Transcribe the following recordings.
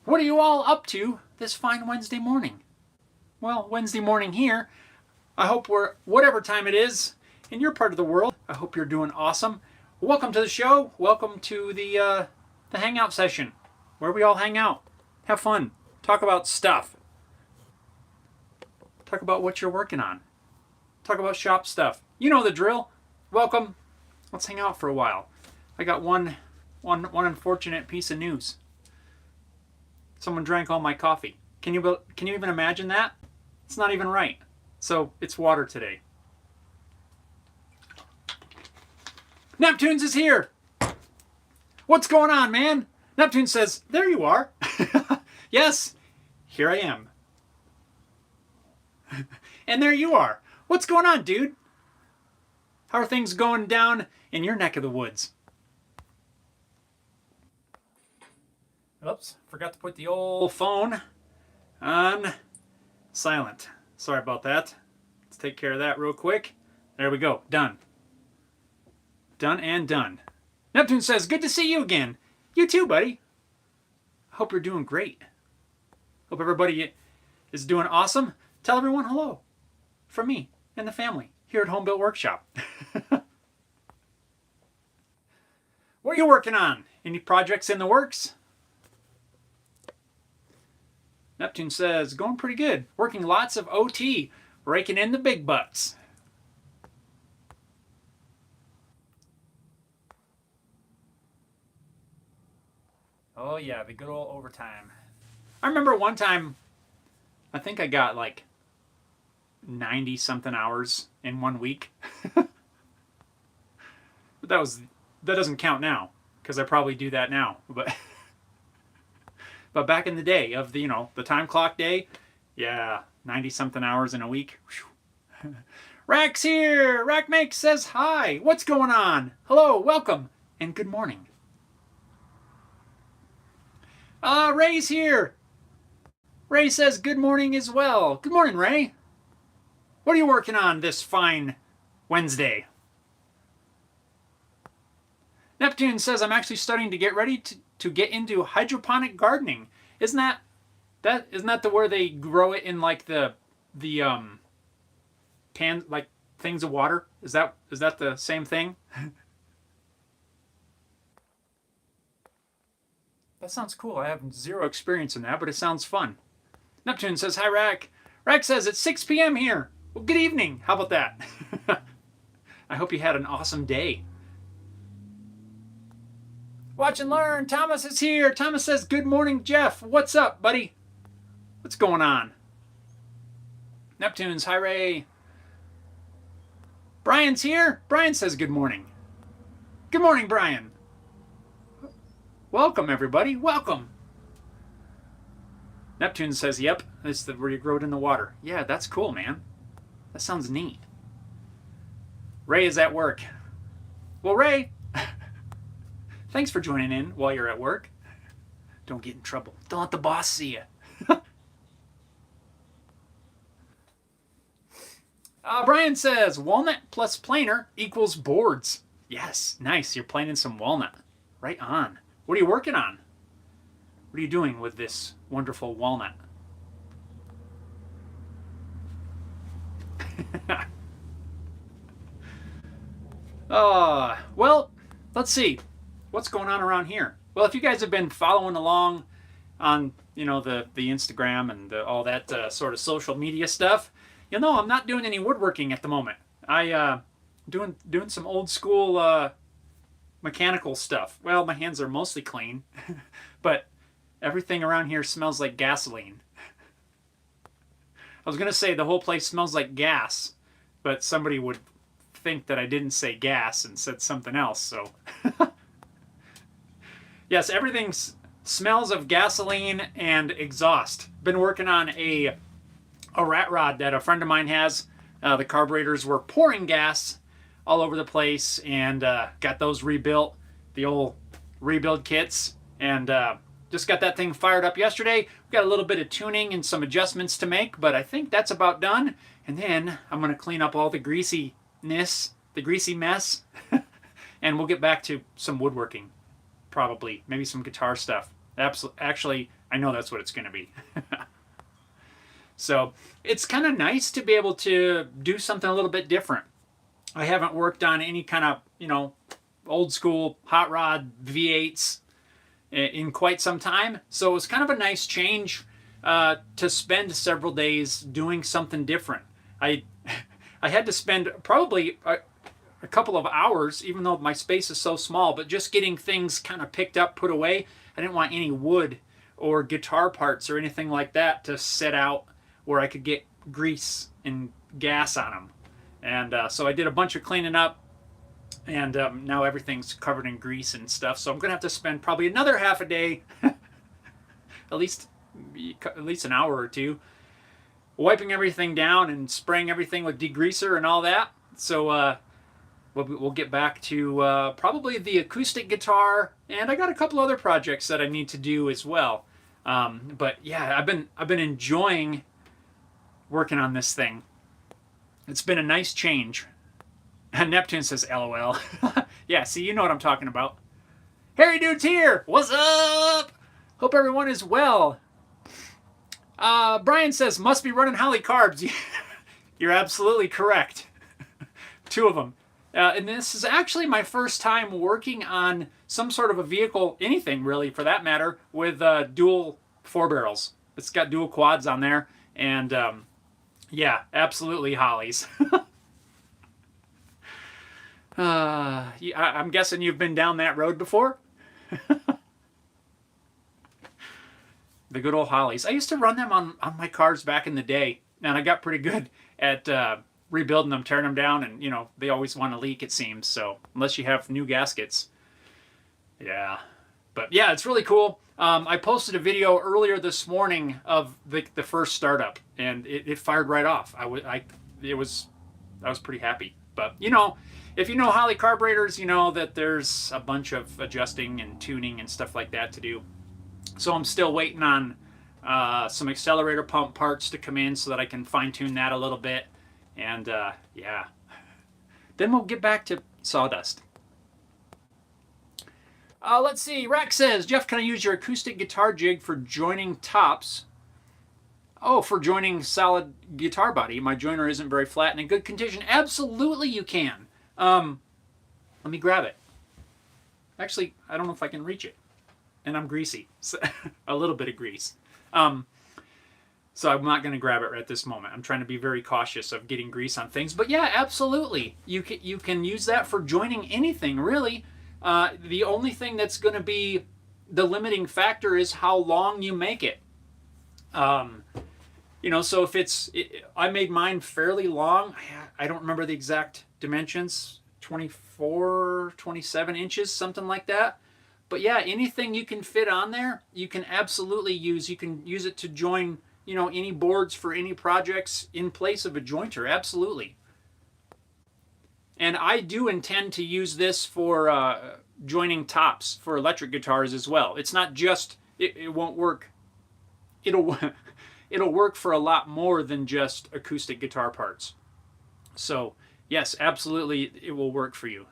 What are you all up to this fine Wednesday morning? Well, Wednesday morning here. I hope whatever time it is in your part of the world, I hope you're doing awesome. Welcome to the show. Welcome to the hangout session where we all hang out, have fun, talk about stuff, talk about what you're working on, talk about shop stuff. You know the drill. Welcome. Let's hang out for a while. I got one unfortunate piece of news. Someone drank all my coffee. Can you even imagine that? It's not even right. So it's water today. Neptunes is here. What's going on, man? Neptune says, there you are. Yes, here I am. And there you are. What's going on, dude? How are things going down in your neck of the woods? Oops, forgot to put the old phone on silent. Sorry about that. Let's take care of that real quick. There we go. Done. Done and done. Neptune says, good to see you again. You too, buddy. Hope you're doing great. Hope everybody is doing awesome. Tell everyone hello from me and the family here at Home Built Workshop. What are you working on? Any projects in the works? Neptune says, going pretty good. Working lots of OT, raking in the big bucks. Oh yeah, the good old overtime. I remember one time, I think I got like 90 something hours in 1 week. But that doesn't count now, because I probably do that now. But back in the day of the time clock day, yeah, 90 something hours in a week. Rack's here. Rack Makes says hi. What's going on? Hello, welcome, and good morning. Ray's here. Ray says good morning as well. Good morning, Ray. What are you working on this fine Wednesday? Neptune says I'm actually starting to get ready to get into hydroponic gardening. Isn't that the where they grow it in like the can, like things of water? Is that the same thing? That sounds cool. I have zero experience in that, but it sounds fun. Neptune says, hi, Rack. Rack says, it's 6 p.m. here. Well, good evening. How about that? I hope you had an awesome day. Watch and learn. Thomas is here. Thomas says, good morning, Jeff. What's up, buddy? What's going on? Neptune's, hi, Ray. Brian's here. Brian says, good morning. Good morning, Brian. Welcome, everybody. Welcome. Neptune says, yep, this is where you grow it in the water. Yeah, that's cool, man. That sounds neat. Ray is at work. Well, Ray, thanks for joining in while you're at work. Don't get in trouble. Don't let the boss see you. Brian says, walnut plus planer equals boards. Yes, nice. You're planing some walnut. Right on. What are you working on? What are you doing with this wonderful walnut? Well, let's see. What's going on around here? Well, if you guys have been following along on, the Instagram and all that sort of social media stuff, you'll know I'm not doing any woodworking at the moment. I doing some old school mechanical stuff. Well, my hands are mostly clean, but everything around here smells like gasoline. I was going to say the whole place smells like gas, but somebody would think that I didn't say gas and said something else, so. Yes, everything smells of gasoline and exhaust. Been working on a rat rod that a friend of mine has. The carburetors were pouring gas all over the place, and got those rebuilt, the old rebuild kits, and just got that thing fired up yesterday. We've got a little bit of tuning and some adjustments to make, but I think that's about done. And then I'm going to clean up all the greasiness, the greasy mess, and we'll get back to some woodworking, probably, maybe some guitar stuff. Actually, I I know that's what it's going to be. So it's kind of nice to be able to do something a little bit different. I haven't worked on any kind of, old school hot rod V8s in quite some time. So it was kind of a nice change to spend several days doing something different. I had to spend probably a couple of hours, even though my space is so small, but just getting things kind of picked up, put away. I didn't want any wood or guitar parts or anything like that to sit out where I could get grease and gas on them. And so I did a bunch of cleaning up, and now everything's covered in grease and stuff. So I'm going to have to spend probably another half a day, at least an hour or two, wiping everything down and spraying everything with degreaser and all that. So we'll get back to probably the acoustic guitar, and I got a couple other projects that I need to do as well. But yeah, I've been enjoying working on this thing. It's been a nice change. Neptune says, LOL. Yeah, see, you know what I'm talking about. Harry Dude's here. What's up? Hope everyone is well. Brian says, must be running Holly carbs. You're absolutely correct. 2 of them. And this is actually my first time working on some sort of a vehicle, anything really for that matter, with dual 4 barrels. It's got dual quads on there, and yeah, absolutely Hollies. I'm guessing you've been down that road before? The good old Hollies. I used to run them on my cars back in the day, and I got pretty good at rebuilding them, tearing them down, and they always want to leak, it seems. So unless you have new gaskets, yeah. But yeah, it's really cool. I posted a video earlier this morning of the first startup, and it fired right off. I was pretty happy. But if you know Holly carburetors, you know that there's a bunch of adjusting and tuning and stuff like that to do. So I'm still waiting on some accelerator pump parts to come in so that I can fine tune that a little bit. And yeah, then we'll get back to sawdust. Let's see. Rex says, Jeff, can I use your acoustic guitar jig for joining tops? Oh, for joining solid guitar body. My joiner isn't very flat and in good condition. Absolutely you can. Let me grab it. Actually, I don't know if I can reach it. And I'm greasy. So, a little bit of grease. So I'm not going to grab it right at this moment. I'm trying to be very cautious of getting grease on things. But yeah, absolutely. You can use that for joining anything, really. The only thing that's going to be the limiting factor is how long you make it. So if I made mine fairly long. I don't remember the exact dimensions, 24, 27 inches, something like that. But yeah, anything you can fit on there, you can absolutely use. You can use it to join, any boards for any projects in place of a jointer, absolutely. And I do intend to use this for joining tops for electric guitars as well. It's not just, it won't work. It'll work for a lot more than just acoustic guitar parts. So yes, absolutely, it will work for you.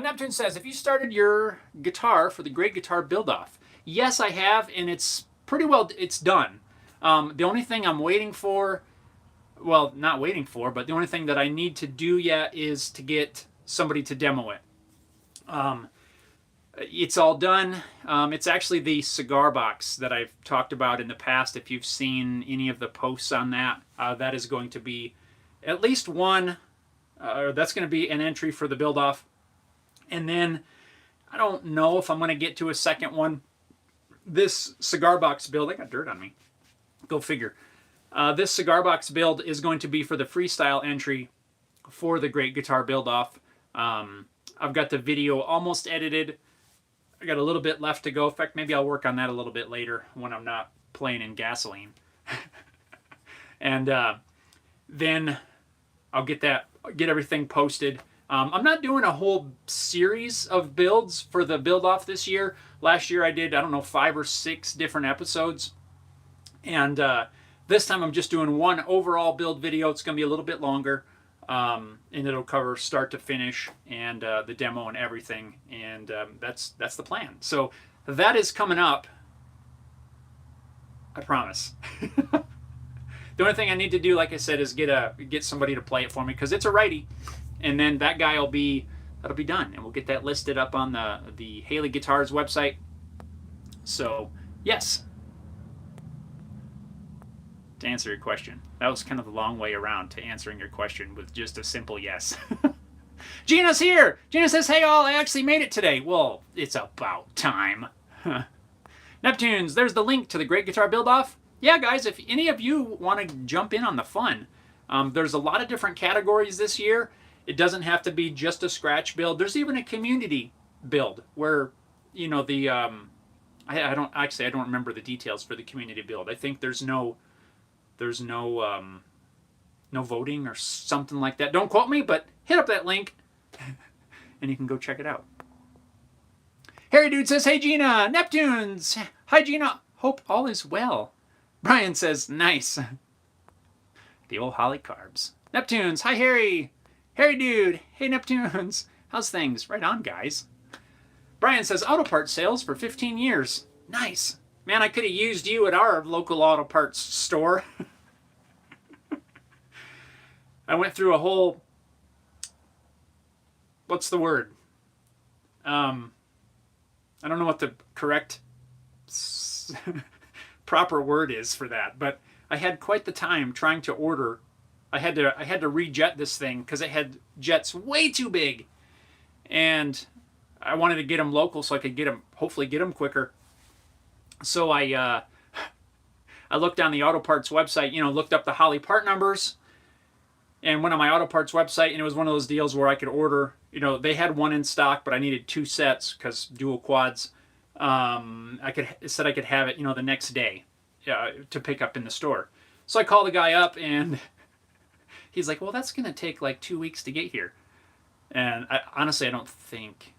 Neptune says, if you started your guitar for the Great Guitar Build-Off? Yes, I have, and it's pretty well, it's done. The only thing I'm waiting for, well, not waiting for, but the only thing that I need to do yet is to get somebody to demo it. It's all done. It's actually the cigar box that I've talked about in the past. If you've seen any of the posts on that, that is going to be at least one, that's going to be an entry for the build-off. And then I don't know if I'm going to get to a second one. This cigar box build, I got dirt on me. Go figure. This cigar box build is going to be for the freestyle entry for the Great Guitar Build-Off. I've got the video almost edited. I got a little bit left to go. In fact, maybe I'll work on that a little bit later when I'm not playing in gasoline. And then I'll get everything posted. I'm not doing a whole series of builds for the build-off this year. Last year I did, 5 or 6 different episodes. And this time I'm just doing one overall build video. It's going to be a little bit longer. And it'll cover start to finish and the demo and everything. And that's the plan. So that is coming up. I promise. The only thing I need to do, like I said, is get somebody to play it for me, because it's a righty, and then that guy that'll be done, and we'll get that listed up on the Haley Guitars website. So yes, to answer your question, that was kind of the long way around to answering your question with just a simple yes. Gina's here. Gina says, "Hey all, I actually made it today." Well, it's about time. Neptunes, there's the link to the Great Guitar Build-Off. Yeah, guys, if any of you want to jump in on the fun, there's a lot of different categories this year. It doesn't have to be just a scratch build. There's even a community build where, you know, the I don't remember the details for the community build. I think there's no voting or something like that. Don't quote me, but hit up that link and you can go check it out. Harry Dude says, "Hey Gina, Neptunes. Hi Gina, hope all is well." Brian says, "Nice." The old Holly carbs. Neptunes, hi Harry. Harry Dude, hey Neptunes. How's things? Right on, guys. Brian says, "Auto parts sales for 15 years. Nice. Man, I could have used you at our local auto parts store." I went through a whole, what's the word? I don't know what the correct proper word is for that, but I had quite the time trying to order. I had to rejet this thing because it had jets way too big, and I wanted to get them local so I could hopefully get them quicker. So I looked on the auto parts website, looked up the Holly part numbers, and went on my auto parts website, and it was one of those deals where I could order. They had one in stock, but I needed 2 sets because dual quads. It said I could have it, the next day to pick up in the store. So I called the guy up, and he's like, "Well, that's gonna take like 2 weeks to get here." And honestly, I don't think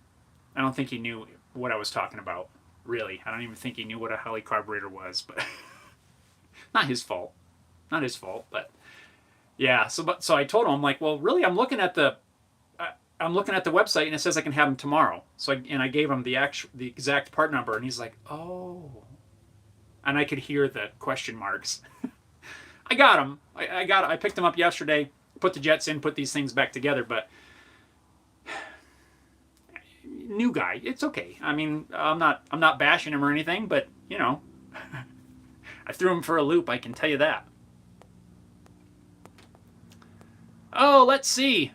he knew what I was talking about. Really, I don't even think he knew what a Holly carburetor was. But not his fault. But yeah. So I told him, I'm like, "Well, really, I'm looking at the website, and it says I can have them tomorrow." So I gave him the exact part number, and he's like, "Oh," and I could hear the question marks. I got them. I picked them up yesterday, put the jets in, put these things back together. But new guy, it's okay. I mean, I'm not bashing him or anything, but I threw him for a loop. I can tell you that. Oh, let's see.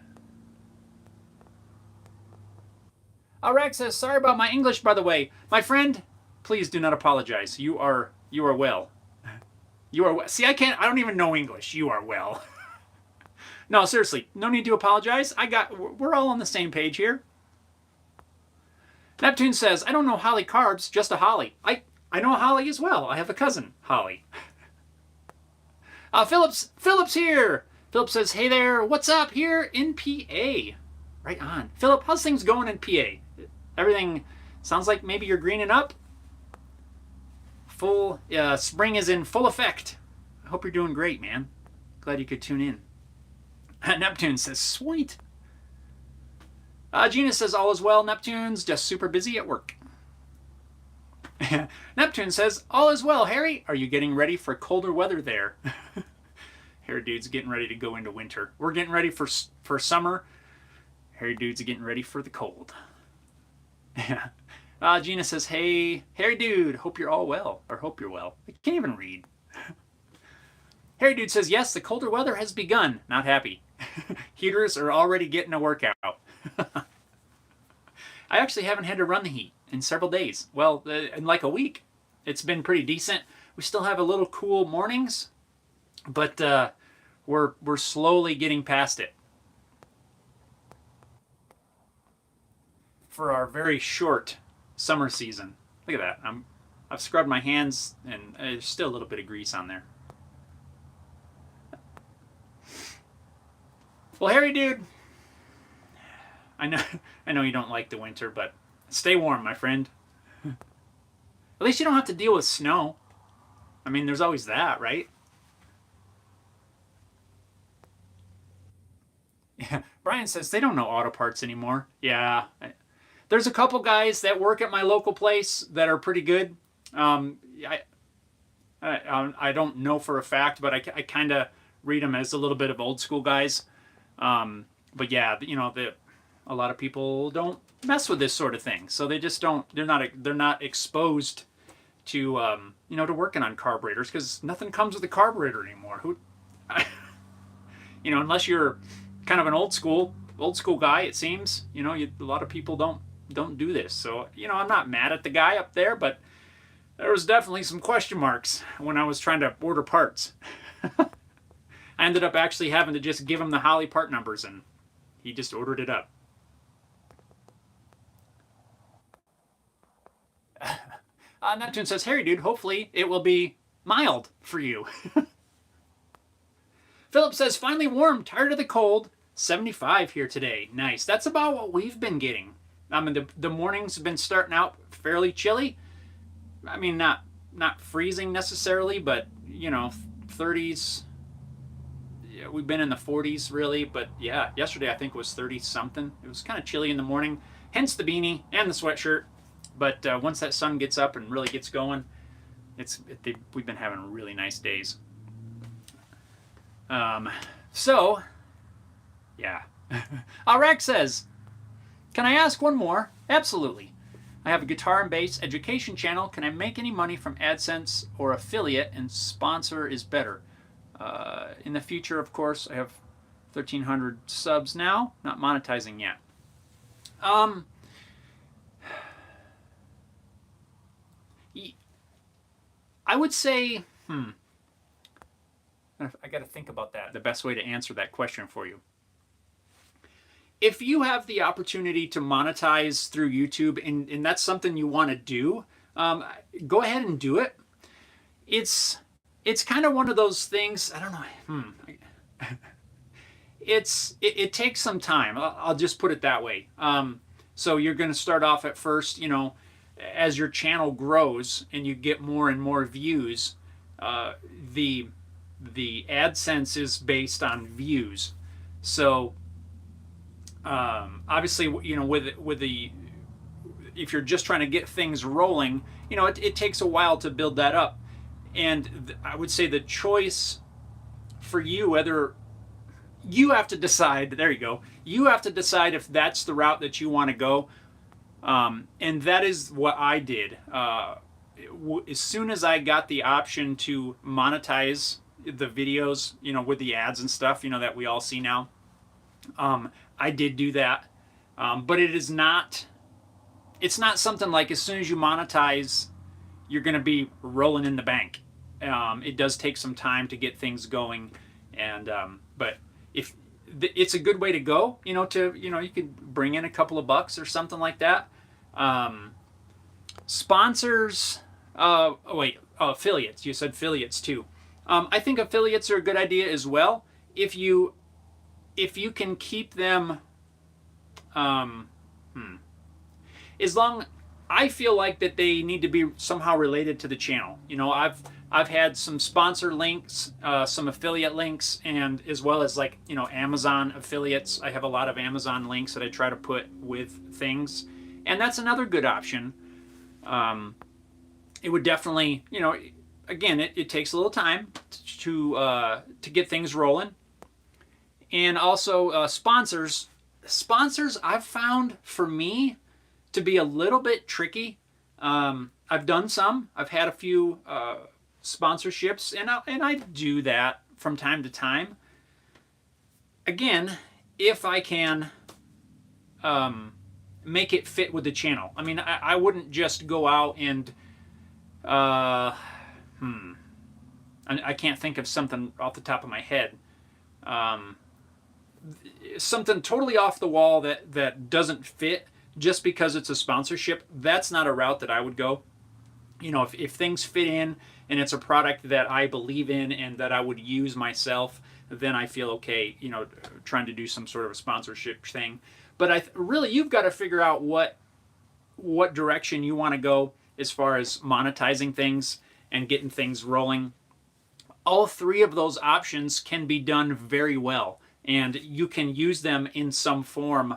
Rex says, "Sorry about my English, by the way. My friend, please do not apologize. You are well. You are well." See, I don't even know English. You are well. No, seriously, no need to apologize. We're all on the same page here. Neptune says, "I don't know Holly carbs, just a Holly." I know a Holly as well. I have a cousin, Holly. Philip's here. Philip says, "Hey there, what's up here in PA?" Right on. Philip, how's things going in PA? Everything sounds like maybe you're greening up. Spring is in full effect. I hope you're doing great, man. Glad you could tune in. Neptune says, "Sweet." Gina says, "All is well, Neptune's just super busy at work." Neptune says, "All is well, Harry. Are you getting ready for colder weather there?" Harry Dude's getting ready to go into winter. We're getting ready for summer. Harry Dude's getting ready for the cold. Gina says, "Hey, Harry Dude, hope you're all well." Or hope you're well. I can't even read. Harry Dude says, "Yes, the colder weather has begun." Not happy. Heaters are already getting a workout. I actually haven't had to run the heat in several days. Well, in like a week. It's been pretty decent. We still have a little cool mornings, but we're slowly getting past it. For our very short summer season. Look at that. I've scrubbed my hands, and there's still a little bit of grease on there. Well, Harry Dude, I know you don't like the winter, but stay warm, my friend. At least you don't have to deal with snow. I mean, there's always that, right? Yeah. Brian says they don't know auto parts anymore. Yeah. There's a couple guys that work at my local place that are pretty good. I don't know for a fact, but I kind of read them as a little bit of old school guys. But yeah, you know, a lot of people don't mess with this sort of thing, so they just don't. They're not exposed to you know, to working on carburetors, because nothing comes with a carburetor anymore. You know, unless you're kind of an old school guy, it seems. You know, a lot of people don't do this. So, you know, I'm not mad at the guy up there, but there was definitely some question marks when I was trying to order parts. I ended up actually having to just give him the Holly part numbers, and he just ordered it up. Neptune says, Harry, dude, hopefully it will be mild for you. Philip says, finally warm, tired of the cold. 75 here today. Nice. That's about what we've been getting. I mean, the mornings have been starting out fairly chilly. I mean, not freezing necessarily, but, you know, 30s. Yeah, we've been in the 40s, really. But, yeah, yesterday I think it was 30-something. It was kind of chilly in the morning, hence the beanie and the sweatshirt. But once that sun gets up and really gets going, we've been having really nice days. So, yeah. Rex says, can I ask one more? Absolutely. I have a guitar and bass education channel. Can I make any money from AdSense or affiliate, and sponsor is better? In the future, of course, I have 1,300 subs now, not monetizing yet. I would say, I got to think about that, the best way to answer that question for you. If you have the opportunity to monetize through YouTube, and that's something you want to do, go ahead and do it. It's kind of one of those things, I don't know. It takes some time. I'll just put it that way. So you're going to start off at first, you know, as your channel grows and you get more and more views, the AdSense is based on views. So obviously, you know, if you're just trying to get things rolling, you know, it takes a while to build that up. And I would say the choice for you, whether you have to decide, there you go, you have to decide if that's the route that you want to go. And that is what I did. As soon as I got the option to monetize the videos, you know, with the ads and stuff, you know, that we all see now, I did do that. But it's not something like as soon as you monetize, you're going to be rolling in the bank. It does take some time to get things going. And, but if it's a good way to go, you know, you could bring in a couple of bucks or something like that. Sponsors, affiliates. You said affiliates too. I think affiliates are a good idea as well. If you can keep them, I feel like that they need to be somehow related to the channel. You know, I've had some sponsor links, some affiliate links, and as well as, like, you know, Amazon affiliates. I have a lot of Amazon links that I try to put with things, and that's another good option. It would definitely, you know, again, it takes a little time to get things rolling. And also sponsors I've found, for me, to be a little bit tricky. I've done some. I've had a few sponsorships, and I do that from time to time. Again, if I can make it fit with the channel. I mean, I wouldn't just go out and I can't think of something off the top of my head. Something totally off the wall that doesn't fit just because it's a sponsorship. That's not a route that I would go. You know, if things fit in and it's a product that I believe in and that I would use myself, then I feel okay, you know, trying to do some sort of a sponsorship thing. But really, you've got to figure out what direction you want to go as far as monetizing things and getting things rolling. All three of those options can be done very well, and you can use them in some form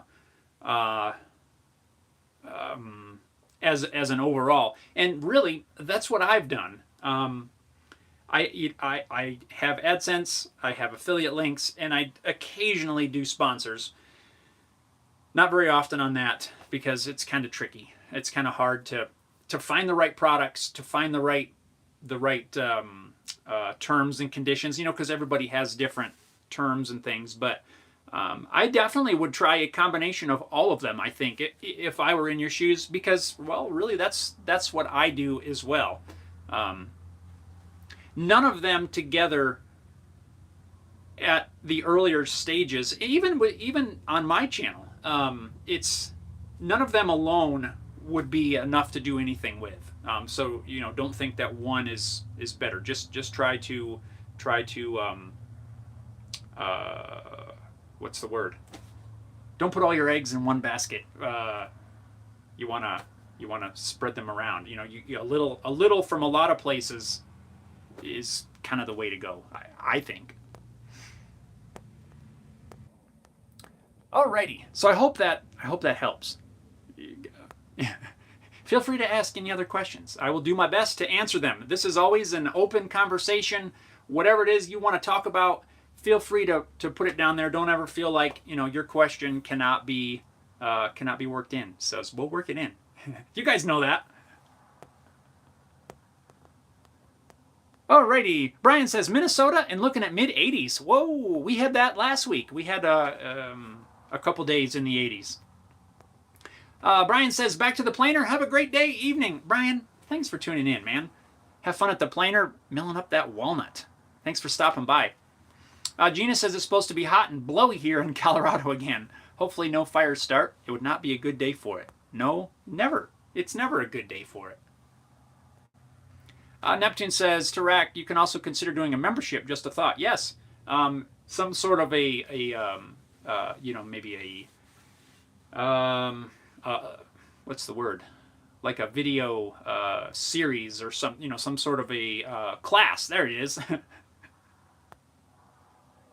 as an overall. And really, that's what I've done. I have AdSense, I have affiliate links, and I occasionally do sponsors. Not very often on that because it's kind of tricky. It's kind of hard to find the right products, to find the right terms and conditions. Because everybody has different terms and things. But I definitely would try a combination of all of them. I think if I were in your shoes, because really that's what I do as well. None of them together at the earlier stages, even on my channel, it's none of them alone would be enough to do anything with. So don't think that one is better. Just try to what's the word? Don't put all your eggs in one basket. You wanna spread them around. A little from a lot of places is kind of the way to go, I think. Alrighty, so I hope that helps. Feel free to ask any other questions. I will do my best to answer them. This is always an open conversation. Whatever it is you want to talk about, feel free to put it down there. Don't ever feel like your question cannot be worked in. So we'll work it in. You guys know that. Alrighty, Brian says Minnesota and looking at mid-80s. Whoa, we had that last week. We had a couple days in the 80s. Brian says back to the planer. Have a great day, evening. Brian, thanks for tuning in, man. Have fun at the planer, milling up that walnut. Thanks for stopping by. Gina says it's supposed to be hot and blowy here in Colorado again. Hopefully no fires start. It would not be a good day for it. No, never. It's never a good day for it. Neptune says, to Rack, you can also consider doing a membership. Just a thought. Yes. Some sort of maybe what's the word? Like a video series or some sort of a class. There it is.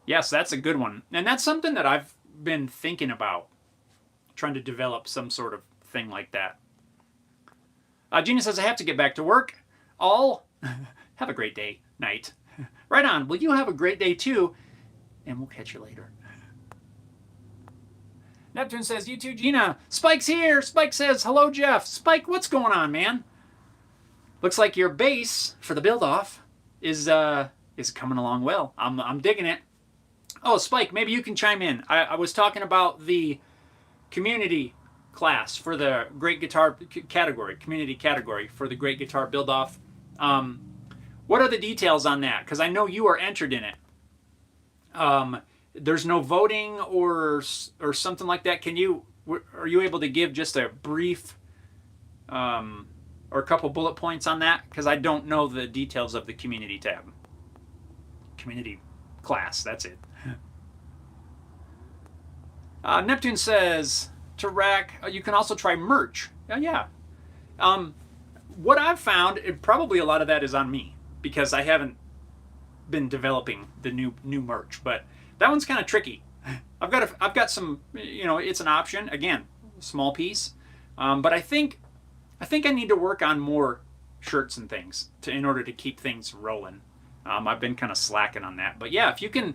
Yes, that's a good one. And that's something that I've been thinking about, trying to develop some sort of thing like that. Gina says, I have to get back to work. All have a great day, night. Right on. Well, you have a great day too, and we'll catch you later. Neptune says, you too, Gina. Spike's here. Spike says, hello, Jeff. Spike, what's going on, man? Looks like your base for the build-off is coming along well. I'm digging it. Oh, Spike, maybe you can chime in. I was talking about the community class for the great guitar category, community category for the great guitar build-off. What are the details on that? Because I know you are entered in it. There's no voting or something like that. Are you able to give just a brief or a couple bullet points on that? Because I don't know the details of the community tab. Community class, that's it. Neptune says to Rack, you can also try merch. Yeah. What I've found, probably a lot of that is on me because I haven't been developing the new merch, but that one's kind of tricky. I've got some, it's an option, again, small piece, but I think I need to work on more shirts and things in order to keep things rolling. I've been kind of slacking on that, but yeah, if you can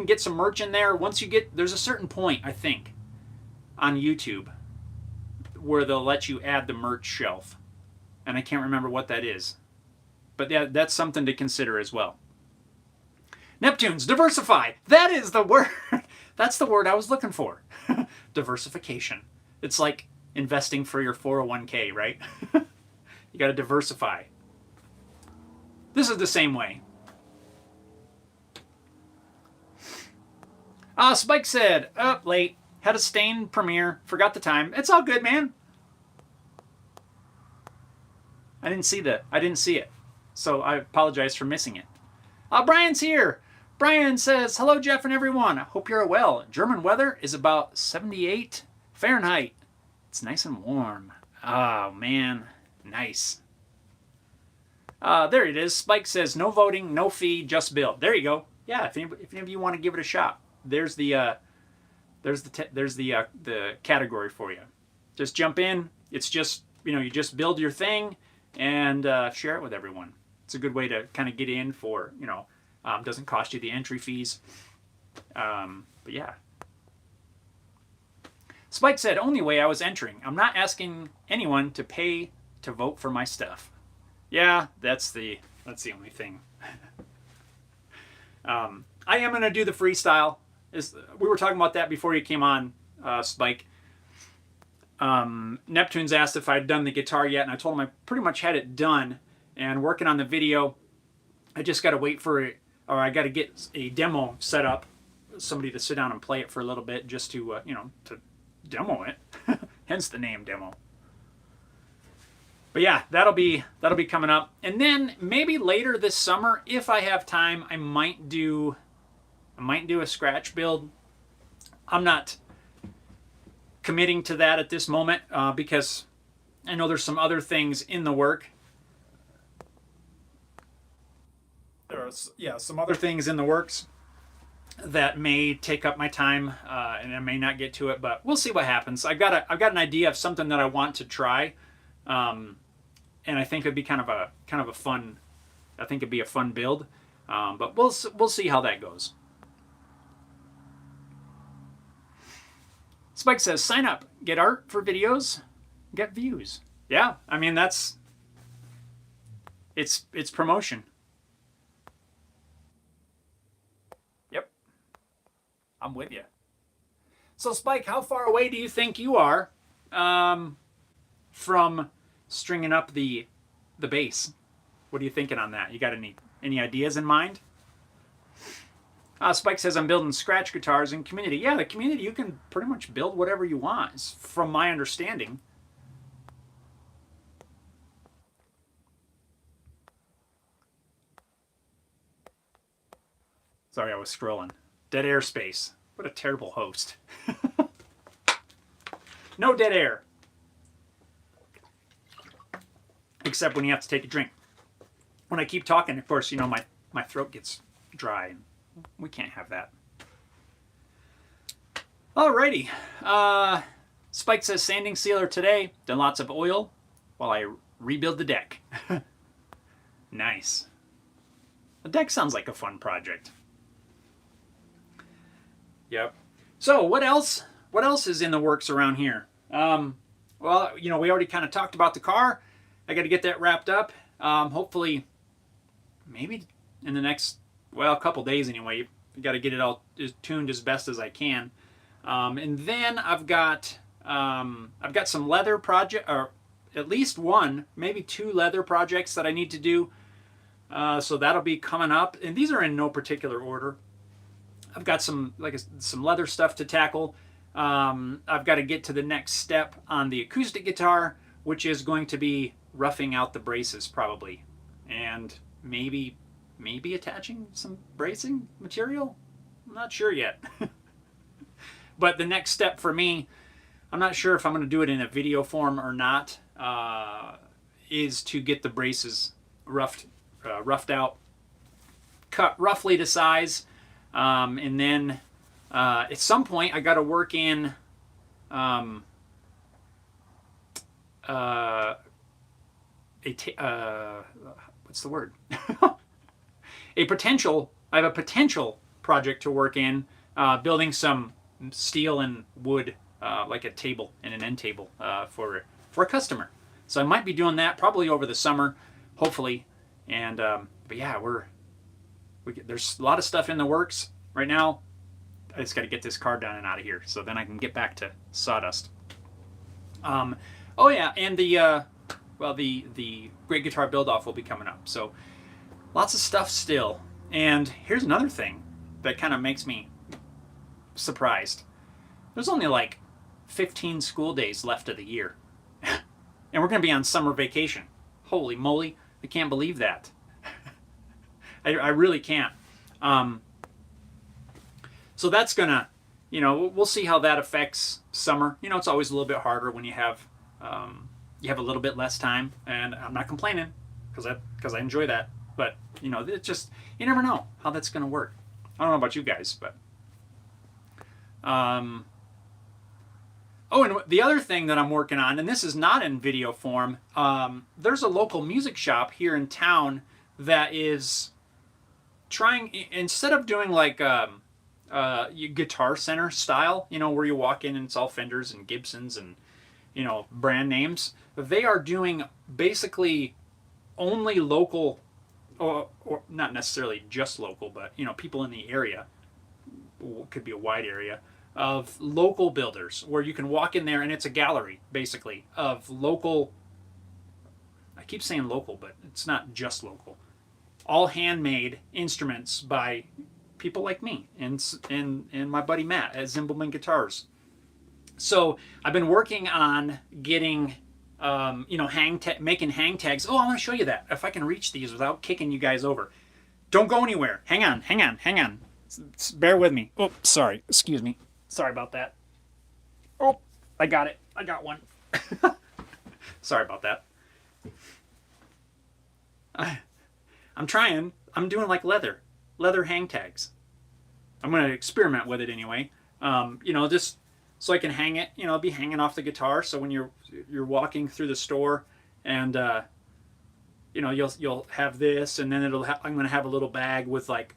get some merch in there. There's a certain point, I think, on YouTube where they'll let you add the merch shelf. And I can't remember what that is. But yeah, that's something to consider as well. Neptunes, diversify. That is the word. That's the word I was looking for. Diversification. It's like investing for your 401k, right? You got to diversify. This is the same way. Spike said, up late. Had a stain premiere. Forgot the time. It's all good, man. I didn't see it. So I apologize for missing it. Brian's here. Brian says, hello, Jeff and everyone. I hope you're well. German weather is about 78 Fahrenheit. It's nice and warm. Oh, man. Nice. There it is. Spike says, no voting, no fee, just build. There you go. Yeah, if any of you want to give it a shot, there's the category for you. Just jump in, It's just, you just build your thing and share it with everyone. It's a good way to kind of get in for, doesn't cost you the entry fees. But yeah. Spike said, only way I was entering. I'm not asking anyone to pay to vote for my stuff. Yeah, that's the only thing. I am going to do the freestyle. We were talking about that before you came on, Spike. Neptune's asked if I'd done the guitar yet, and I told him I pretty much had it done and working on the video. I just got to wait for it, or I got to get a demo set up, somebody to sit down and play it for a little bit just to, to demo it. Hence the name demo. But yeah, that'll be coming up. And then maybe later this summer, if I have time, I might do a scratch build. I'm not committing to that at this moment because I know there's some other things in the work. There's some other things in the works that may take up my time and I may not get to it, but we'll see what happens. I've got an idea of something that I want to try. And I think it'd be kind of a fun. I think it'd be a fun build, but we'll see how that goes. Spike says, "Sign up, get art for videos, get views." Yeah, I mean it's promotion. Yep, I'm with you. So Spike, how far away do you think you are from stringing up the bass? What are you thinking on that? You got any ideas in mind? Spike says, I'm building scratch guitars in community. Yeah, the community, you can pretty much build whatever you want, from my understanding. Sorry, I was scrolling. Dead air space. What a terrible host. No dead air. Except when you have to take a drink. When I keep talking, of course, my throat gets dry. We can't have that. Alrighty. Spike says, sanding sealer today. Done lots of oil while I rebuild the deck. Nice. The deck sounds like a fun project. Yep. So what else? What else is in the works around here? Well, we already kind of talked about the car. I got to get that wrapped up. Hopefully, maybe in the next, a couple days anyway. Got to get it all tuned as best as I can. And then I've got some leather project, or at least one, maybe two leather projects that I need to do. So that'll be coming up, and these are in no particular order. I've got some leather stuff to tackle. I've got to get to the next step on the acoustic guitar, which is going to be roughing out the braces probably, and maybe attaching some bracing material. I'm not sure yet. But the next step for me, I'm not sure if I'm going to do it in a video form or not, is to get the braces roughed out, cut roughly to size, and then at some point I got to work in what's the word? I have a potential project to work in, building some steel and wood, like a table and an end table for a customer. So I might be doing that probably over the summer, hopefully. And but yeah, there's a lot of stuff in the works right now. I just got to get this car done and out of here, so then I can get back to sawdust. Oh yeah, and the Great Guitar Build-Off will be coming up. So lots of stuff still. And here's another thing that kind of makes me surprised. There's only like 15 school days left of the year. And we're going to be on summer vacation. Holy moly, I can't believe that. I really can't. So that's going to, we'll see how that affects summer. It's always a little bit harder when you have a little bit less time, and I'm not complaining because I enjoy that. But, it just, you never know how that's going to work. I don't know about you guys, but... Oh, and the other thing that I'm working on, and this is not in video form, there's a local music shop here in town that is trying, instead of doing like Guitar Center style, where you walk in and it's all Fenders and Gibsons and, brand names, they are doing basically only local, or not necessarily just local, but, people in the area, could be a wide area, of local builders where you can walk in there and it's a gallery basically of local, I keep saying local, but it's not just local, all handmade instruments by people like me and my buddy Matt at Zimbelman Guitars. So I've been working on getting making hang tags. Oh, I want to show you that if I can reach these without kicking you guys over. Don't go anywhere. Hang on. Bear with me. Oh, sorry, excuse me. Sorry about that. Oh, I got it. I got one. Sorry about that. I'm trying. I'm doing like leather hang tags. I'm going to experiment with it anyway. Just so I can hang it. It'll be hanging off the guitar. So when you're walking through the store, and you'll have this, and then I'm going to have a little bag with like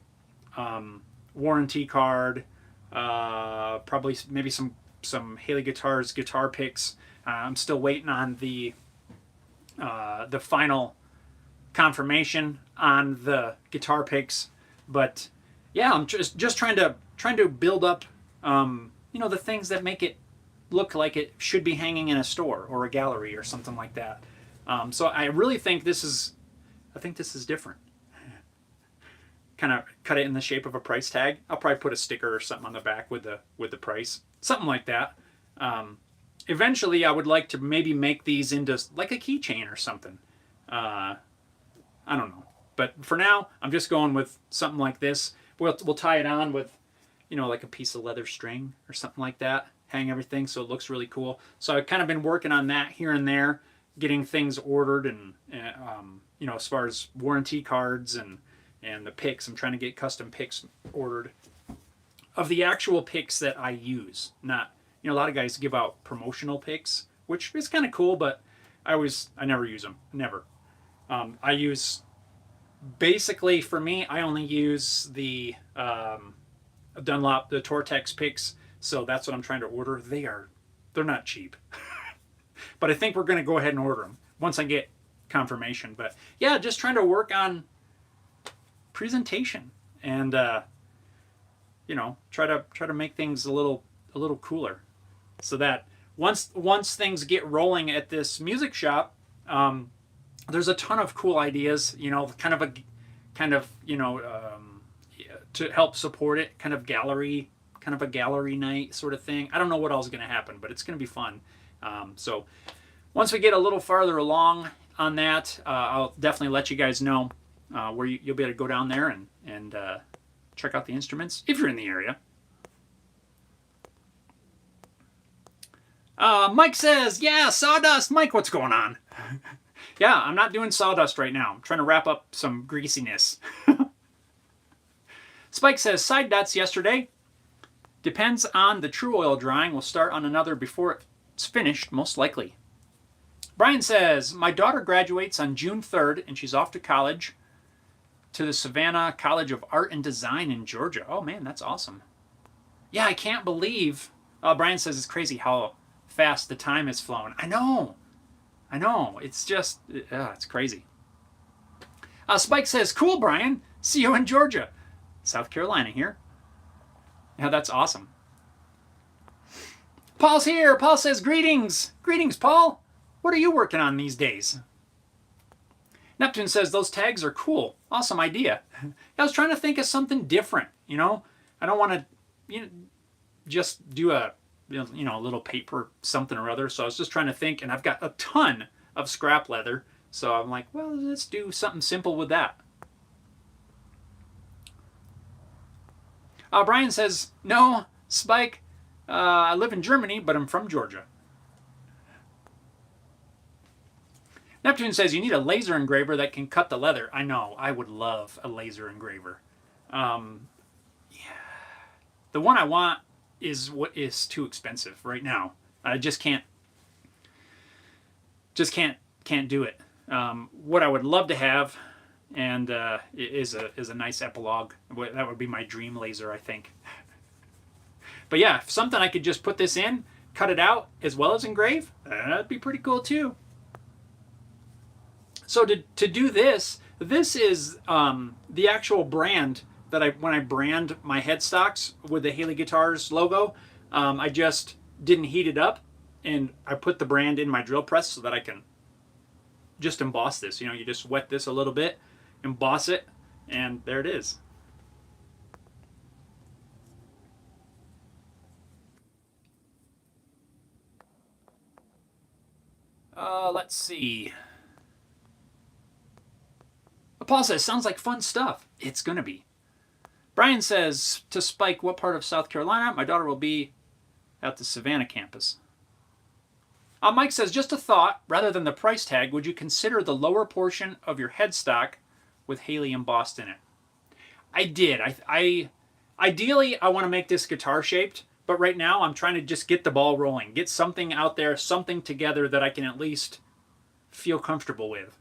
warranty card. Probably maybe some Haley Guitars guitar picks. I'm still waiting on the final confirmation on the guitar picks, but yeah, I'm just trying to build up the things that make it look like it should be hanging in a store or a gallery or something like that. So I really think this is different. Kind of cut it in the shape of a price tag. I'll probably put a sticker or something on the back with the price, something like that. Eventually, I would like to maybe make these into like a keychain or something. I don't know, but for now, I'm just going with something like this. We'll tie it on with, like a piece of leather string or something like that. Hang everything so it looks really cool. So I've kind of been working on that here and there, getting things ordered and as far as warranty cards and the picks. I'm trying to get custom picks ordered of the actual picks that I use. Not, a lot of guys give out promotional picks, which is kind of cool, but I never use them. Never. I use, basically for me, I only use the Dunlop, the Tortex picks. So that's what I'm trying to order. They're not cheap, but I think we're going to go ahead and order them once I get confirmation. But yeah, just trying to work on presentation and try to make things a little cooler, so that once things get rolling at this music shop, there's a ton of cool ideas, to help support it, kind of a gallery night sort of thing. I don't know what else is going to happen, but it's going to be fun. So once we get a little farther along on that, I'll definitely let you guys know where you'll be able to go down there and check out the instruments if you're in the area. Mike says, yeah, sawdust. Mike, what's going on? Yeah, I'm not doing sawdust right now. I'm trying to wrap up some greasiness. Spike says, side nuts yesterday. Depends on the true oil drying. We'll start on another before it's finished, most likely. Brian says, my daughter graduates on June 3rd, and she's off to college, to the Savannah College of Art and Design in Georgia. Oh, man, that's awesome. Yeah, I can't believe... Brian says it's crazy how fast the time has flown. I know. It's just... it's crazy. Spike says, cool, Brian. See you in Georgia. South Carolina here. Yeah, that's awesome. Paul's here. Paul says, greetings. Greetings, Paul. What are you working on these days? Neptune says, those tags are cool. Awesome idea. I was trying to think of something different, I don't want to just do a little paper something or other. So I was just trying to think, and I've got a ton of scrap leather. So I'm like, well, let's do something simple with that. Brian says, no, Spike, I live in Germany, but I'm from Georgia. Neptune says, you need a laser engraver that can cut the leather. I know, I would love a laser engraver. Yeah. The one I want is what is too expensive right now. I just can't do it. What I would love to have, and is a nice epilogue. That would be my dream laser, I think. But yeah, if something I could just put this in, cut it out, as well as engrave, that'd be pretty cool too. So to do this is the actual brand that when I brand my headstocks with the Haley Guitars logo, I just didn't heat it up, and I put the brand in my drill press so that I can just emboss this. You just wet this a little bit, emboss it, and there it is. Let's see. Paul says, sounds like fun stuff. It's going to be. Brian says, to Spike, what part of South Carolina? My daughter will be at the Savannah campus. Mike says, just a thought, rather than the price tag, would you consider the lower portion of your headstock with Haley embossed in it? I did. Ideally, I want to make this guitar shaped, but right now I'm trying to just get the ball rolling, get something out there, something together that I can at least feel comfortable with.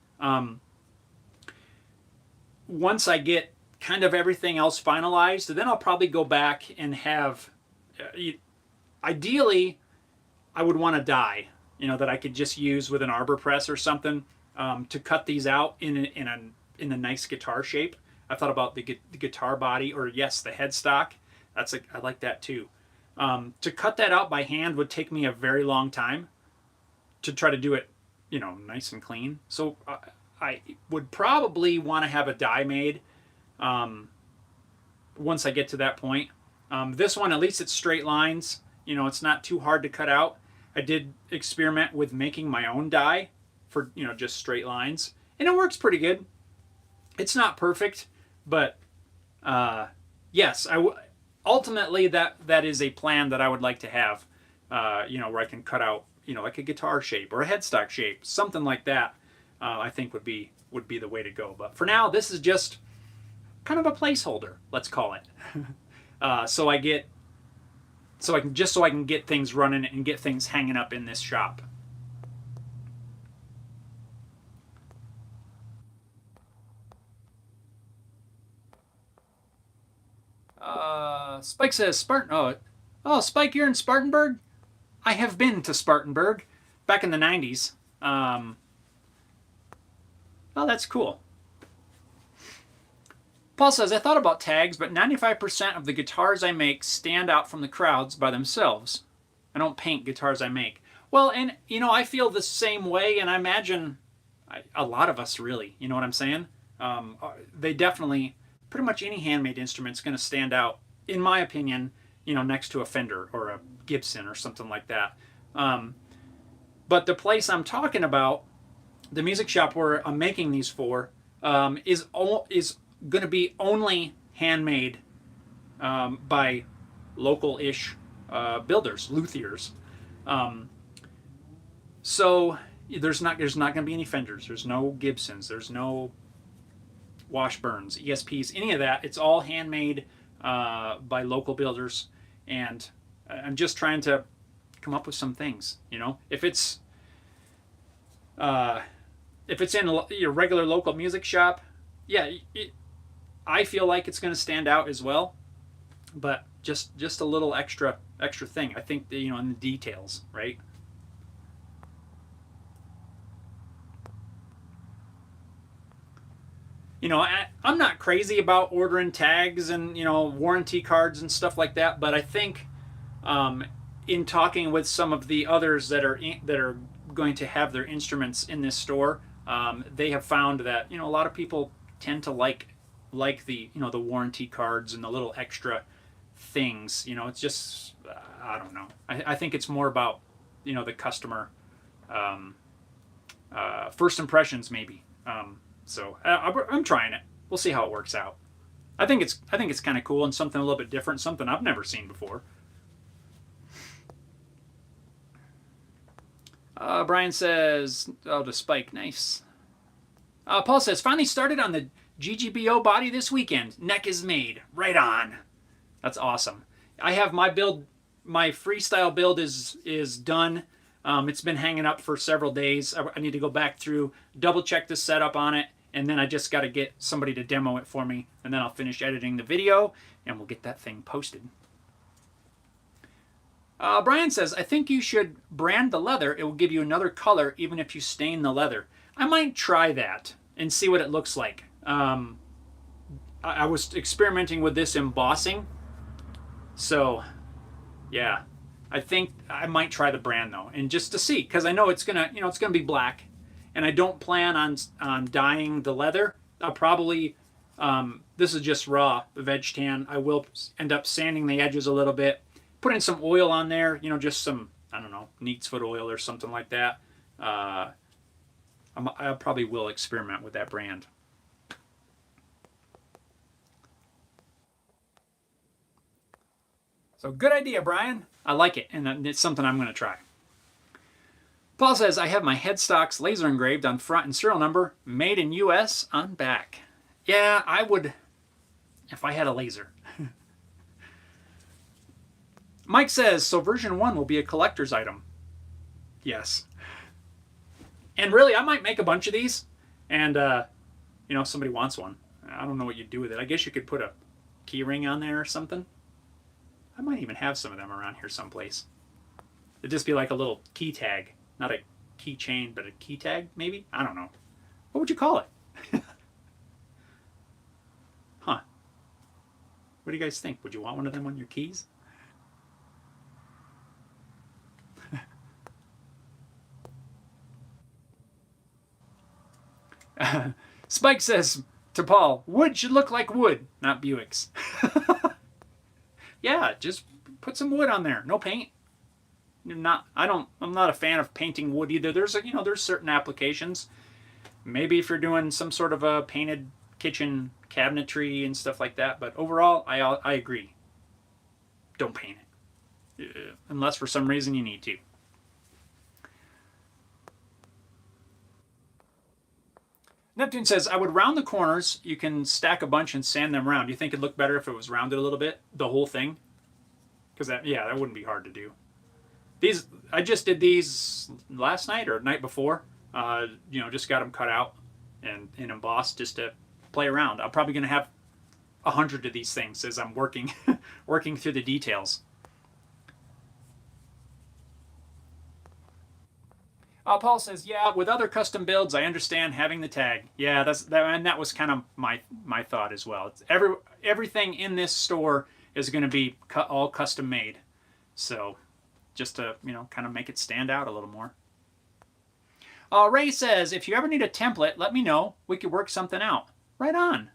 Once I get kind of everything else finalized, then I'll probably go back and have, ideally, I would want a die, that I could just use with an arbor press or something to cut these out in a nice guitar shape. I thought about the guitar body, or yes, the headstock. I like that too. To cut that out by hand would take me a very long time to try to do it, nice and clean. So I would probably want to have a die made once I get to that point. This one, at least it's straight lines. It's not too hard to cut out. I did experiment with making my own die for, just straight lines, and it works pretty good. It's not perfect, but yes, ultimately that is a plan that I would like to have, where I can cut out, like a guitar shape or a headstock shape, something like that. I think would be the way to go. But for now, this is just kind of a placeholder, let's call it. So I can get things running and get things hanging up in this shop. Spike says Spartan. Oh, Spike, you're in Spartanburg? I have been to Spartanburg back in the 90s. Oh, that's cool. Paul says, I thought about tags, but 95% of the guitars I make stand out from the crowds by themselves. I don't paint guitars I make. Well, and, I feel the same way, and I imagine a lot of us really, you know what I'm saying? They definitely, pretty much any handmade instrument's going to stand out, in my opinion, next to a Fender or a Gibson or something like that. But the place I'm talking about, the music shop where I'm making these for, is going to be only handmade by local-ish builders, luthiers. So there's not going to be any Fenders. There's no Gibsons. There's no Washburns, ESPs, any of that. It's all handmade by local builders, and I'm just trying to come up with some things. If it's in your regular local music shop, yeah, I feel like it's going to stand out as well, but just a little extra thing. I think in the details, right? I'm not crazy about ordering tags and warranty cards and stuff like that, but I think in talking with some of the others that are going to have their instruments in this store, they have found that a lot of people tend to like the the warranty cards and the little extra things. It's just I don't know. I think it's more about the customer first impressions maybe. So I'm trying it. We'll see how it works out. I think it's kind of cool and something a little bit different, something I've never seen before. Brian says, oh, to Spike, nice. Paul says, finally started on the GGBO body this weekend. Neck is made. Right on. That's awesome. I have my build my freestyle build is done. It's been hanging up for several days. I need to go back through, double check the setup on it, and then I just got to get somebody to demo it for me, and then I'll finish editing the video, and we'll get that thing posted. Brian says, I think you should brand the leather. It will give you another color even if you stain the leather. I might try that and see what it looks like. I was experimenting with this embossing. So, yeah. I think I might try the brand though, and just to see, because I know it's gonna, it's gonna be black, and I don't plan on dyeing the leather. I'll probably, this is just raw veg tan. I will end up sanding the edges a little bit, put in some oil on there, just some, I don't know, neat's foot oil or something like that. I probably will experiment with that brand. So good idea, Brian. I like it, and it's something I'm going to try. Paul says, I have my headstocks laser engraved on front and serial number, made in US on back. Yeah, I would if I had a laser. Mike says, so version 1 will be a collector's item. Yes. And really, I might make a bunch of these, and, if somebody wants one. I don't know what you'd do with it. I guess you could put a key ring on there or something. I might even have some of them around here someplace. It'd just be like a little key tag. Not a keychain, but a key tag, maybe? I don't know. What would you call it? Huh. What do you guys think? Would you want one of them on your keys? Spike says to Paul, wood should look like wood, not Buicks. Yeah, just put some wood on there. No paint. I'm not a fan of painting wood either. There's certain applications. Maybe if you're doing some sort of a painted kitchen cabinetry and stuff like that, but overall, I agree. Don't paint it. Unless for some reason you need to. Neptune says, I would round the corners. You can stack a bunch and sand them round. Do you think it'd look better if it was rounded a little bit? The whole thing? Because that wouldn't be hard to do. I just did these last night or night before. Just got them cut out and embossed just to play around. I'm probably going to have 100 of these things as I'm working through the details. Paul says, yeah, with other custom builds, I understand having the tag. Yeah, and that was kind of my thought as well. Everything in this store is going to be all custom made. So just to, kind of make it stand out a little more. Ray says, if you ever need a template, let me know. We could work something out. Right on.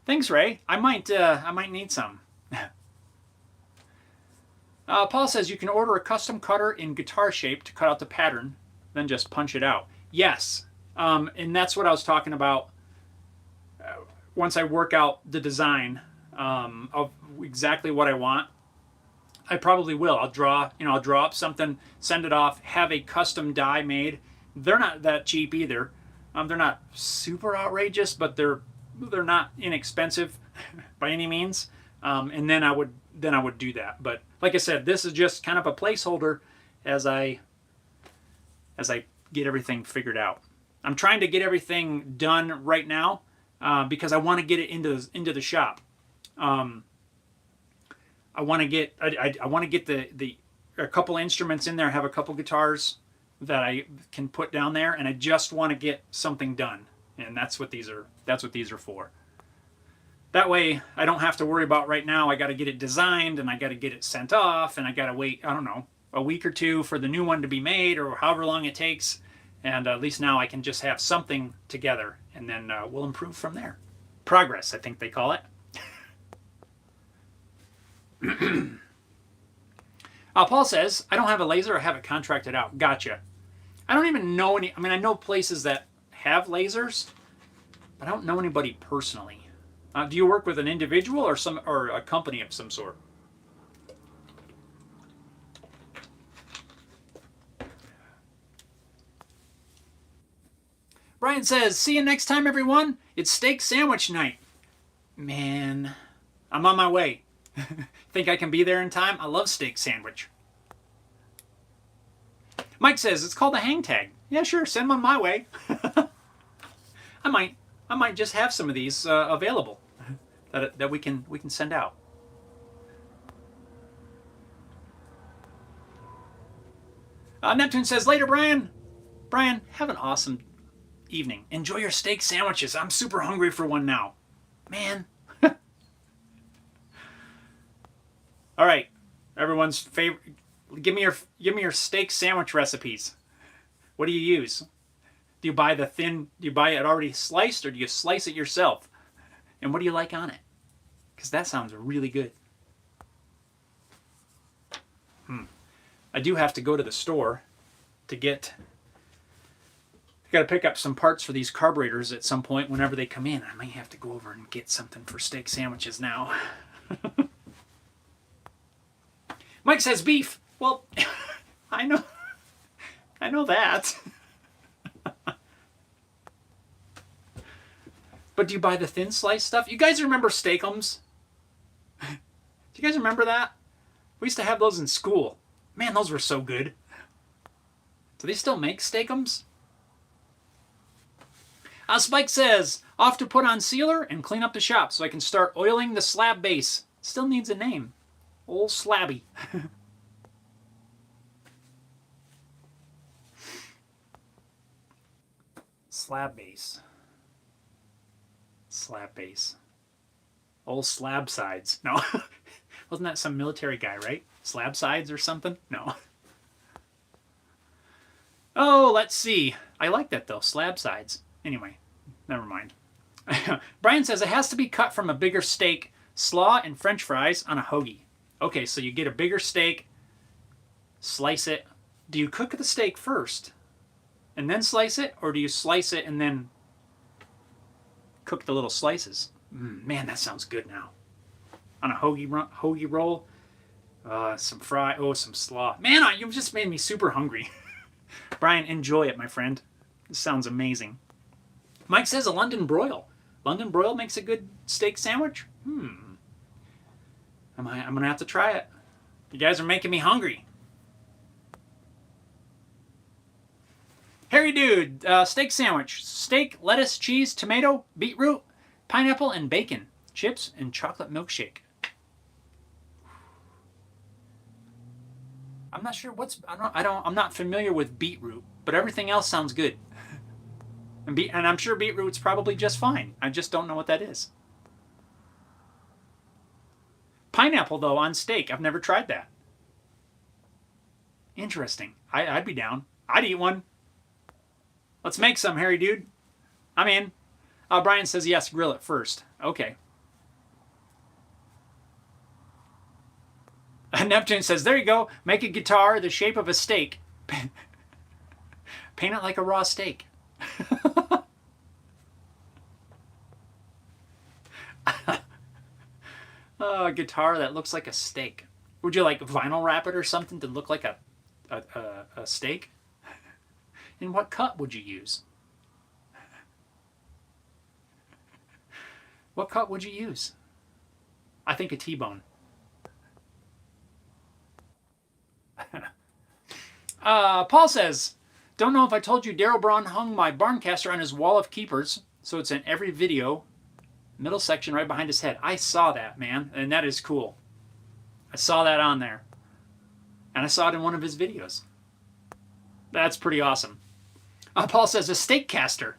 Thanks, Ray. I might need some. Paul says you can order a custom cutter in guitar shape to cut out the pattern, then just punch it out. Yes, and that's what I was talking about. Once I work out the design of exactly what I want, I probably will. I'll draw up something, send it off, have a custom die made. They're not that cheap either. They're not super outrageous, but they're not inexpensive by any means. And then I would do that. But like I said, this is just kind of a placeholder as I get everything figured out. I'm trying to get everything done right now because I want to get it into the shop. I want to get a couple instruments in there, have a couple guitars that I can put down there, and I just want to get something done. And that's what these are for. That way, I don't have to worry about right now. I got to get it designed, and I got to get it sent off, and I got to wait, I don't know, a week or two for the new one to be made, or however long it takes. And at least now I can just have something together, and then we'll improve from there. Progress, I think they call it. Paul says, I don't have a laser. I have it contracted out. Gotcha. I don't even know any. I mean, I know places that have lasers, but I don't know anybody personally. Do you work with an individual or a company of some sort? Brian says, see you next time, everyone. It's steak sandwich night. Man, I'm on my way. Think I can be there in time? I love steak sandwich. Mike says it's called a hang tag. Yeah, sure. Send one my way. I might just have some of these available that we can send out. Neptune says later, Brian. Brian, have an awesome evening. Enjoy your steak sandwiches. I'm super hungry for one now, man. All right, everyone's favorite. Give me your steak sandwich recipes. What do you use? Do you buy the thin? Do you buy it already sliced, or do you slice it yourself? And what do you like on it? Because that sounds really good. I do have to go to the store to get. I got to pick up some parts for these carburetors at some point. Whenever they come in, I might have to go over and get something for steak sandwiches now. Mike says beef. Well, I know that. But do you buy the thin slice stuff? You guys remember Steakums? Do you guys remember that? We used to have those in school. Man, those were so good. Do they still make Steakums? Spike says, off to put on sealer and clean up the shop so I can start oiling the slab base. Still needs a name. Old Slabby. Slab base. Slab base. Old slab sides. No. Wasn't that some military guy, right? Slab sides or something? No. Oh, let's see. I like that though. Slab sides. Anyway, never mind. Brian says it has to be cut from a bigger steak, slaw and french fries on a hoagie. Okay, so you get a bigger steak, slice it. Do you cook the steak first and then slice it? Or do you slice it and then cook the little slices? Man, that sounds good now. On a hoagie roll, some some slaw. Man, you've just made me super hungry. Brian, enjoy it, my friend. This sounds amazing. Mike says a London broil. London broil makes a good steak sandwich? I'm going to have to try it. You guys are making me hungry. Harry Dude, steak sandwich. Steak, lettuce, cheese, tomato, beetroot, pineapple, and bacon. Chips and chocolate milkshake. I'm not sure I'm not familiar with beetroot, but everything else sounds good. And I'm sure beetroot's probably just fine. I just don't know what that is. Pineapple, though, on steak. I've never tried that. Interesting. I'd be down. I'd eat one. Let's make some, Harry Dude. I'm in. Brian says yes, grill it first. Okay. Neptune says, there you go. Make a guitar the shape of a steak. Paint it like a raw steak. A guitar that looks like a steak. Would you like vinyl wrap it or something to look like a steak? And what cut would you use? What cut would you use? I think a T-bone. Paul says, don't know if I told you Daryl Braun hung my Barncaster on his wall of keepers, so it's in every video. Middle section right behind his head. I saw that, man, and that is cool. I saw that on there. And I saw it in one of his videos. That's pretty awesome. Paul says, a steak caster.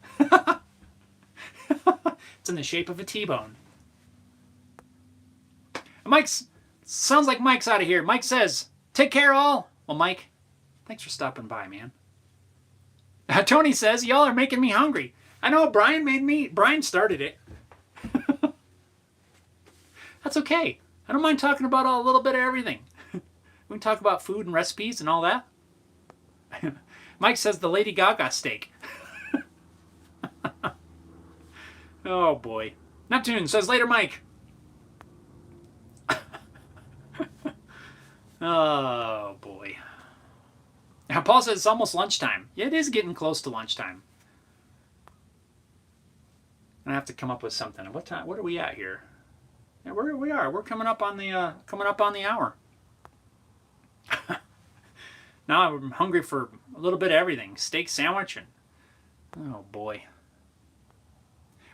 It's in the shape of a T-bone. Sounds like Mike's out of here. Mike says, take care all. Well, Mike, thanks for stopping by, man. Tony says, y'all are making me hungry. I know Brian started it. That's okay. I don't mind talking about a little bit of everything. We can talk about food and recipes and all that. Mike says the Lady Gaga steak. Oh, boy. Neptune says, later, Mike. Oh, boy. Now, Paul says it's almost lunchtime. Yeah, it is getting close to lunchtime. I have to come up with something. What time? What are we at here? Yeah, we are. We're coming up on the hour. Now I'm hungry for a little bit of everything. Steak sandwich and oh boy.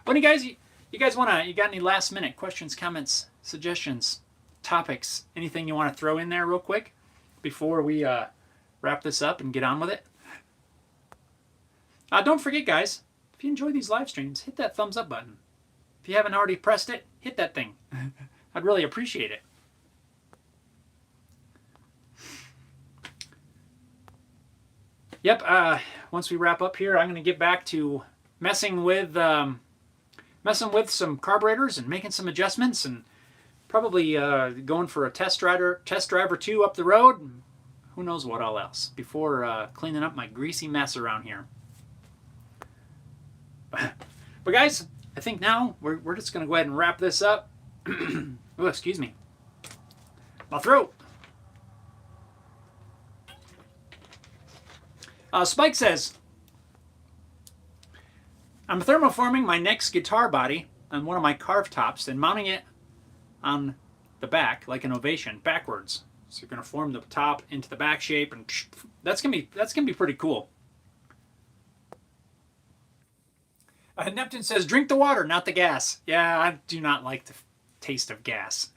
What do you guys wanna? You got any last minute questions, comments, suggestions, topics, anything you want to throw in there real quick before we wrap this up and get on with it? Don't forget, guys, if you enjoy these live streams, hit that thumbs up button. If you haven't already pressed it, hit that thing. I'd really appreciate it. Yep, once we wrap up here, I'm going to get back to messing with some carburetors and making some adjustments, and probably going for a test drive or two up the road. And who knows what all else before cleaning up my greasy mess around here. But guys, I think now we're just going to go ahead and wrap this up. Oh, excuse me. My throat. Spike says, I'm thermoforming my next guitar body on one of my carved tops and mounting it on the back like an ovation backwards. So you're going to form the top into the back shape, and that's gonna be pretty cool. Neptune says, drink the water, not the gas. Yeah, I do not like the taste of gas.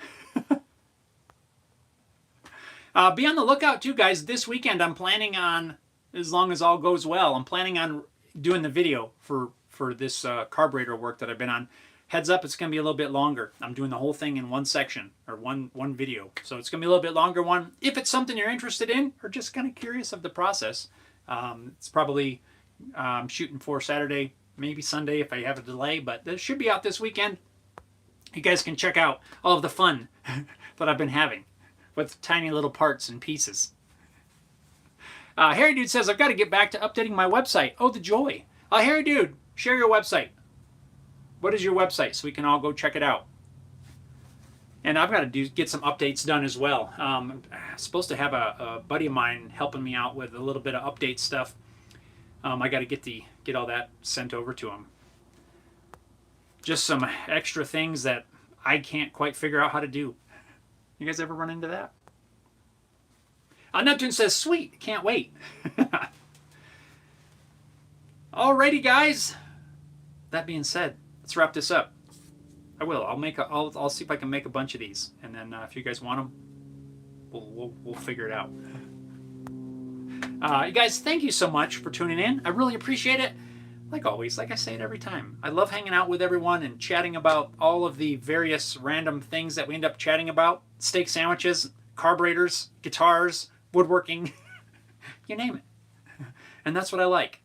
Be on the lookout too, guys. This weekend I'm planning on, as long as all goes well, I'm planning on doing the video for this carburetor work that I've been on. Heads up, it's going to be a little bit longer. I'm doing the whole thing in one section, or one video. So it's going to be a little bit longer one. If it's something you're interested in, or just kind of curious of the process, it's probably shooting for Saturday, maybe Sunday if I have a delay, but this should be out this weekend. You guys can check out all of the fun that I've been having with tiny little parts and pieces. Harry Dude says, I've got to get back to updating my website. Oh, the joy. Harry Dude, share your website. What is your website so we can all go check it out? And I've got to get some updates done as well. I'm supposed to have a buddy of mine helping me out with a little bit of update stuff. I got to get all that sent over to him. Just some extra things that I can't quite figure out how to do. You guys ever run into that? Neptune says, sweet, can't wait. Alrighty, guys. That being said, let's wrap this up. I will. I'll see if I can make a bunch of these, and then if you guys want them, we'll figure it out. You guys, thank you so much for tuning in. I really appreciate it. Like always, like I say it every time, I love hanging out with everyone and chatting about all of the various random things that we end up chatting about. Steak sandwiches, carburetors, guitars, woodworking, you name it. And that's what I like.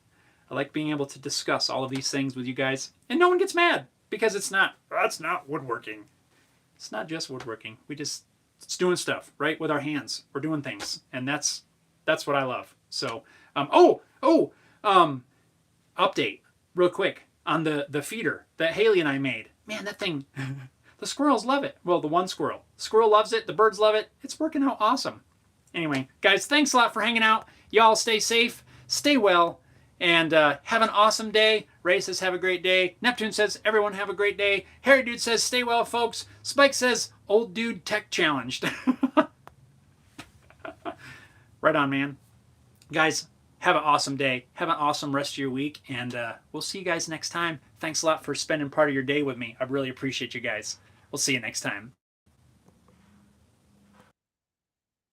I like being able to discuss all of these things with you guys, and no one gets mad, because that's not woodworking. It's not just woodworking. It's doing stuff, right, with our hands. We're doing things, and that's what I love. So, update real quick on the feeder that Haley and I made. Man, that thing, the squirrels love it. Well, the one squirrel. The squirrel loves it. The birds love it. It's working out awesome. Anyway, guys, thanks a lot for hanging out. Y'all stay safe, stay well, and have an awesome day. Ray says, have a great day. Neptune says, everyone have a great day. Harry Dude says, stay well, folks. Spike says, old dude tech challenged. Right on, man. Guys, have an awesome day. Have an awesome rest of your week, and we'll see you guys next time. Thanks a lot for spending part of your day with me. I really appreciate you guys. We'll see you next time.